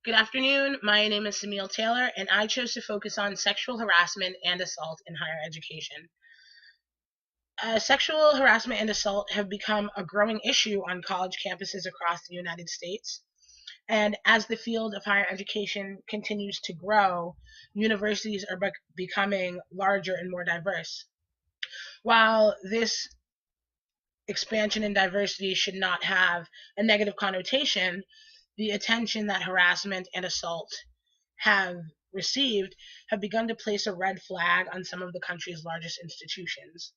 Good afternoon. My name is Samuel Taylor, and I chose to focus on sexual harassment and assault in higher education. Sexual harassment and assault have become a growing issue on college campuses across the United States. And as the field of higher education continues to grow, universities are becoming larger and more diverse. While this expansion and diversity should not have a negative connotation, the attention that harassment and assault have received have begun to place a red flag on some of the country's largest institutions.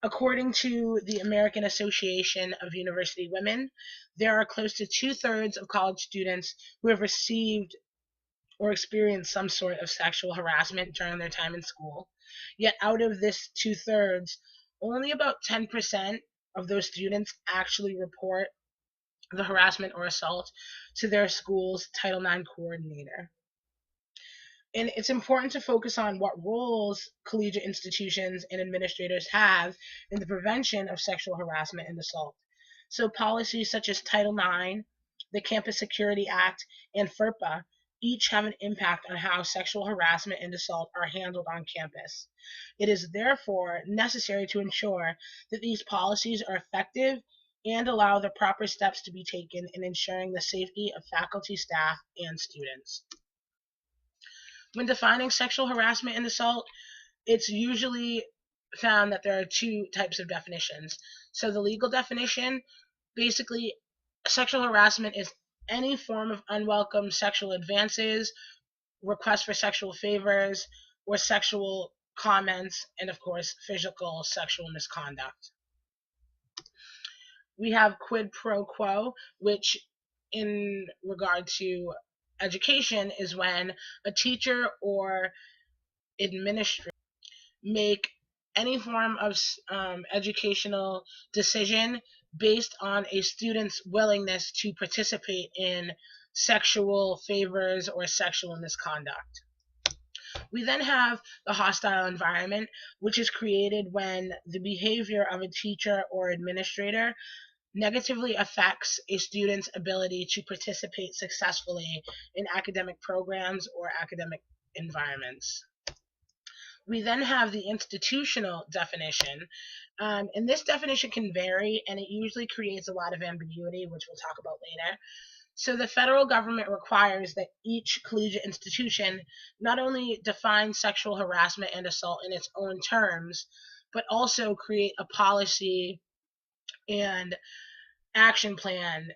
According to the American Association of University Women, there are close to 2/3 of college students who have received or experienced some sort of sexual harassment during their time in school. Yet out of this 2/3, only about 10% of those students actually report the harassment or assault to their school's Title IX coordinator. And it's important to focus on what roles collegiate institutions and administrators have in the prevention of sexual harassment and assault. So policies such as Title IX, the Campus Security Act, and FERPA each have an impact on how sexual harassment and assault are handled on campus. It is therefore necessary to ensure that these policies are effective and allow the proper steps to be taken in ensuring the safety of faculty, staff, and students. When defining sexual harassment and assault, it's usually found that there are two types of definitions. So the legal definition, basically, sexual harassment is any form of unwelcome sexual advances, requests for sexual favors, or sexual comments, and of course, physical sexual misconduct. We have quid pro quo, which in regard to education is when a teacher or administrator make any form of educational decision based on a student's willingness to participate in sexual favors or sexual misconduct. We then have the hostile environment, which is created when the behavior of a teacher or administrator negatively affects a student's ability to participate successfully in academic programs or academic environments. We then have the institutional definition, and this definition can vary, and it usually creates a lot of ambiguity, which we'll talk about later. So the federal government requires that each collegiate institution not only define sexual harassment and assault in its own terms, but also create a policy and action plan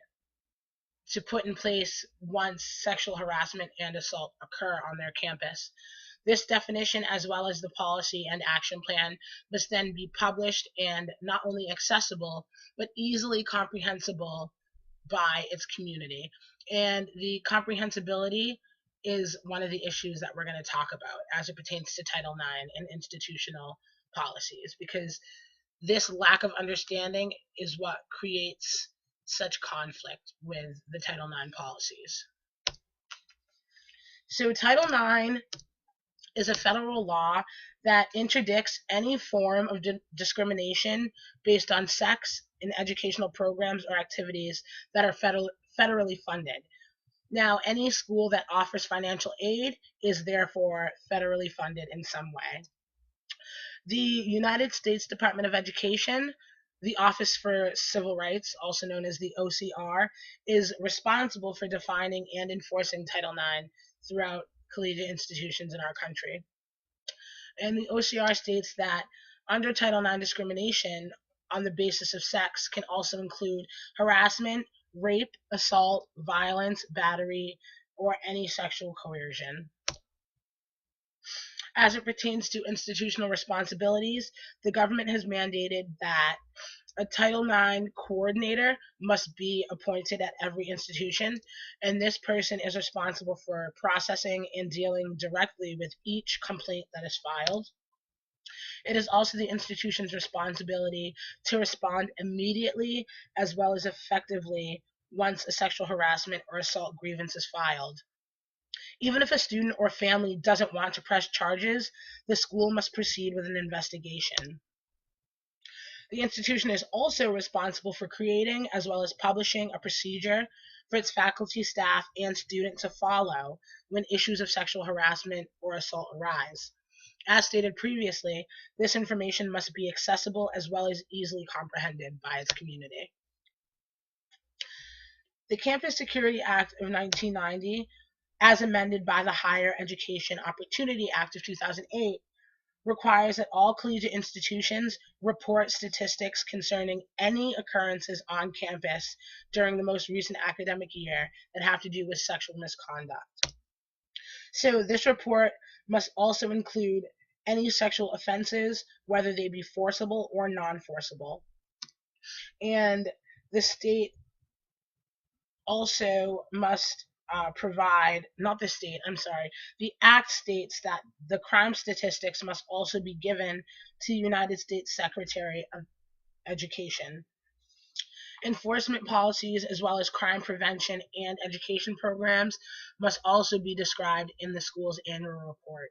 to put in place once sexual harassment and assault occur on their campus. This definition, as well as the policy and action plan, must then be published and not only accessible, but easily comprehensible by its community. And the comprehensibility is one of the issues that we're going to talk about as it pertains to Title IX and institutional policies, because this lack of understanding is what creates such conflict with the Title IX policies. So Title IX is a federal law that interdicts any form of discrimination based on sex in educational programs or activities that are federally funded. Now, any school that offers financial aid is therefore federally funded in some way. The United States Department of Education, the Office for Civil Rights, also known as the OCR, is responsible for defining and enforcing Title IX throughout collegiate institutions in our country. And the OCR states that under Title IX, discrimination on the basis of sex can also include harassment, rape, assault, violence, battery, or any sexual coercion. As it pertains to institutional responsibilities, the government has mandated that a Title IX coordinator must be appointed at every institution, and this person is responsible for processing and dealing directly with each complaint that is filed. It is also the institution's responsibility to respond immediately as well as effectively once a sexual harassment or assault grievance is filed. Even if a student or family doesn't want to press charges, the school must proceed with an investigation. The institution is also responsible for creating as well as publishing a procedure for its faculty, staff, and students to follow when issues of sexual harassment or assault arise. As stated previously, this information must be accessible as well as easily comprehended by its community. The Campus Security Act of 1990, as amended by the Higher Education Opportunity Act of 2008, requires that all collegiate institutions report statistics concerning any occurrences on campus during the most recent academic year that have to do with sexual misconduct. So this report must also include any sexual offenses, whether they be forcible or non-forcible. And the state also must provide, not the state, I'm sorry, the Act states that the crime statistics must also be given to the United States Secretary of Education. Enforcement policies as well as crime prevention and education programs must also be described in the school's annual report.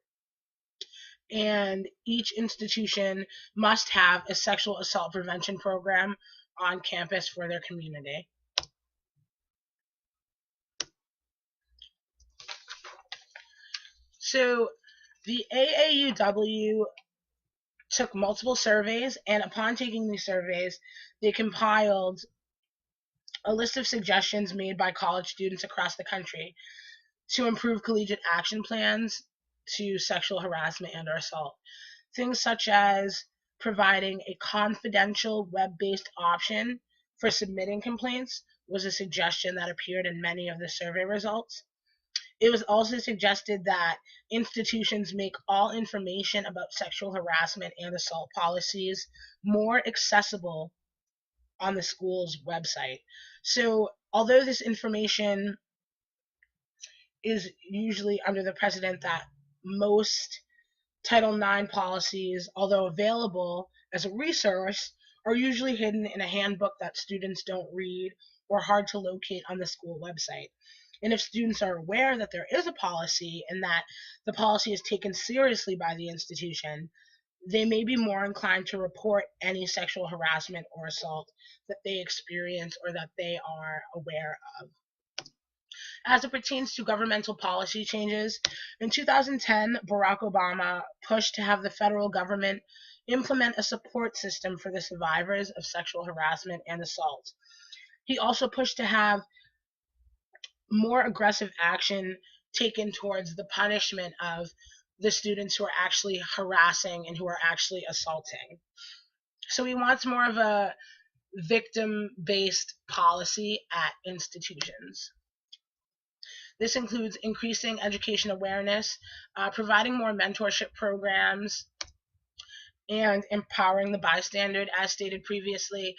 And each institution must have a sexual assault prevention program on campus for their community. So the AAUW took multiple surveys, and upon taking these surveys, they compiled a list of suggestions made by college students across the country to improve collegiate action plans to sexual harassment and or assault. Things such as providing a confidential web-based option for submitting complaints was a suggestion that appeared in many of the survey results. It was also suggested that institutions make all information about sexual harassment and assault policies more accessible on the school's website. So, although this information is usually under the precedent that most Title IX policies, although available as a resource, are usually hidden in a handbook that students don't read or hard to locate on the school website. And if students are aware that there is a policy and that the policy is taken seriously by the institution, they may be more inclined to report any sexual harassment or assault that they experience or that they are aware of. As it pertains to governmental policy changes, in 2010, Barack Obama pushed to have the federal government implement a support system for the survivors of sexual harassment and assault. He also pushed to have more aggressive action taken towards the punishment of the students who are actually harassing and who are actually assaulting. So he wants more of a victim-based policy at institutions. This includes increasing education awareness, providing more mentorship programs, and empowering the bystander. As stated previously,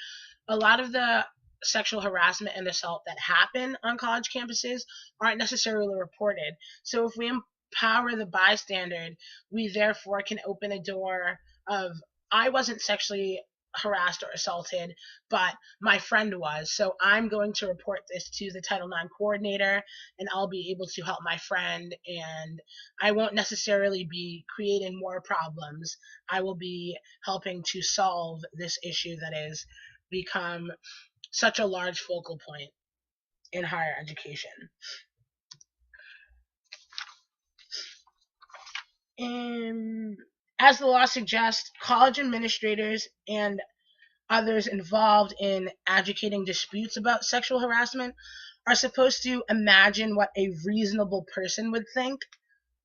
a lot of the sexual harassment and assault that happen on college campuses aren't necessarily reported. So if we empower the bystander, we therefore can open a door of, I wasn't sexually harassed or assaulted, but my friend was. So I'm going to report this to the Title IX coordinator, and I'll be able to help my friend, and I won't necessarily be creating more problems. I will be helping to solve this issue that has become such a large focal point in higher education. As the law suggests, college administrators and others involved in adjudicating disputes about sexual harassment are supposed to imagine what a reasonable person would think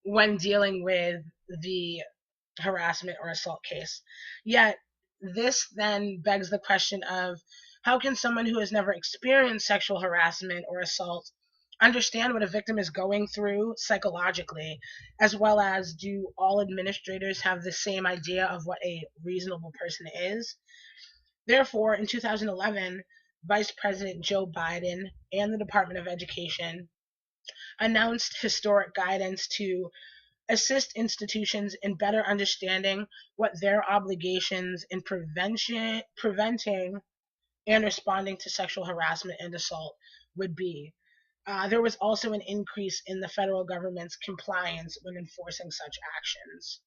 when dealing with the harassment or assault case. Yet, this then begs the question of, how can someone who has never experienced sexual harassment or assault understand what a victim is going through psychologically, as well as do all administrators have the same idea of what a reasonable person is? Therefore, in 2011, Vice President Joe Biden and the Department of Education announced historic guidance to assist institutions in better understanding what their obligations in preventing and responding to sexual harassment and assault would be. There was also an increase in the federal government's compliance when enforcing such actions.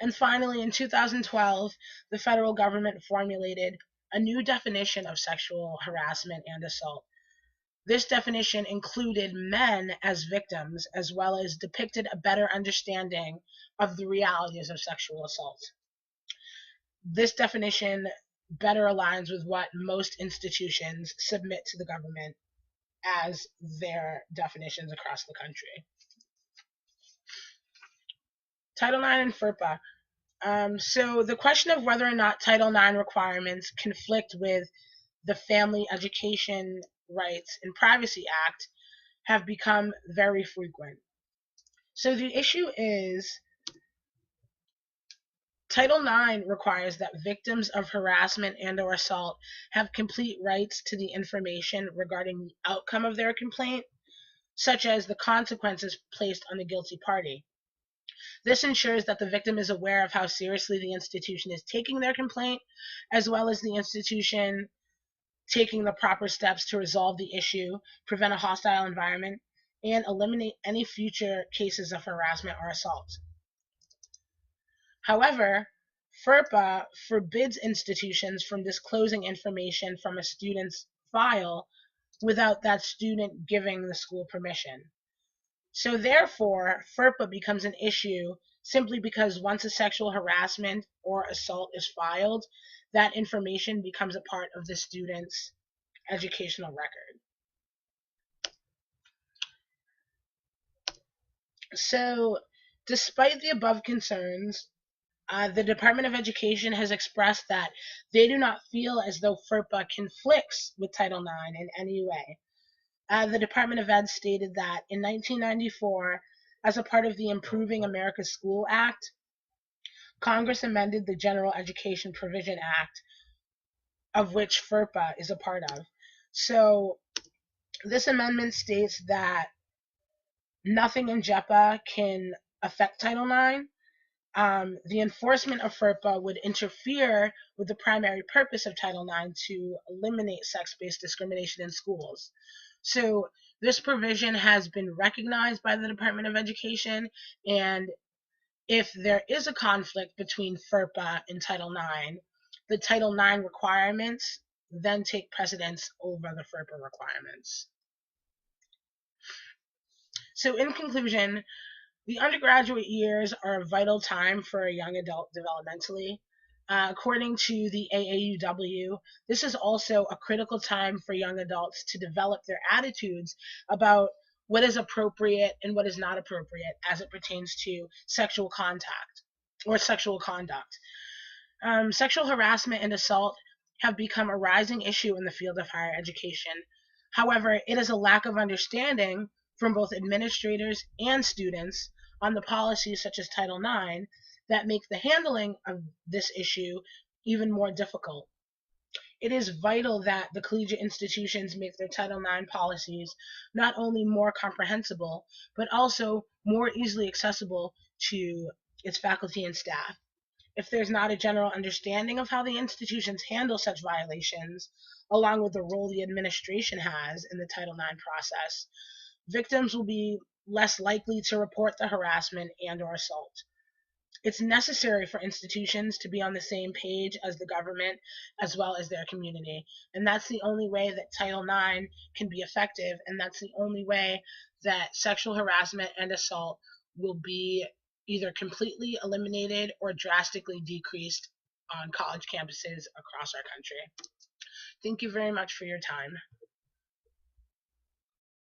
And finally, in 2012, the federal government formulated a new definition of sexual harassment and assault. This definition included men as victims, as well as depicted a better understanding of the realities of sexual assault. This definition better aligns with what most institutions submit to the government as their definitions across the country. Title IX and FERPA. So the question of whether or not Title IX requirements conflict with the Family Education Rights and Privacy Act have become very frequent. So the issue is Title IX requires that victims of harassment and or assault have complete rights to the information regarding the outcome of their complaint, such as the consequences placed on the guilty party. This ensures that the victim is aware of how seriously the institution is taking their complaint, as well as the institution taking the proper steps to resolve the issue, prevent a hostile environment, and eliminate any future cases of harassment or assault. However, FERPA forbids institutions from disclosing information from a student's file without that student giving the school permission. So therefore, FERPA becomes an issue simply because once a sexual harassment or assault is filed, that information becomes a part of the student's educational record. So, despite the above concerns, the Department of Education has expressed that they do not feel as though FERPA conflicts with Title IX in any way. The Department of Ed stated that in 1994, as a part of the Improving America's School Act, Congress amended the General Education Provision Act, of which FERPA is a part of. So this amendment states that nothing in JEPA can affect Title IX. The enforcement of FERPA would interfere with the primary purpose of Title IX to eliminate sex-based discrimination in schools. So this provision has been recognized by the Department of Education, and if there is a conflict between FERPA and Title IX, the Title IX requirements then take precedence over the FERPA requirements. So in conclusion, the undergraduate years are a vital time for a young adult developmentally. According to the AAUW, this is also a critical time for young adults to develop their attitudes about what is appropriate and what is not appropriate as it pertains to sexual contact or sexual conduct. Sexual harassment and assault have become a rising issue in the field of higher education. However, it is a lack of understanding from both administrators and students on the policies such as Title IX that make the handling of this issue even more difficult. It is vital that the collegiate institutions make their Title IX policies not only more comprehensible, but also more easily accessible to its faculty and staff. If there's not a general understanding of how the institutions handle such violations, along with the role the administration has in the Title IX process, victims will be less likely to report the harassment and or assault. It's necessary for institutions to be on the same page as the government as well as their community. And that's the only way that Title IX can be effective, and that's the only way that sexual harassment and assault will be either completely eliminated or drastically decreased on college campuses across our country. Thank you very much for your time.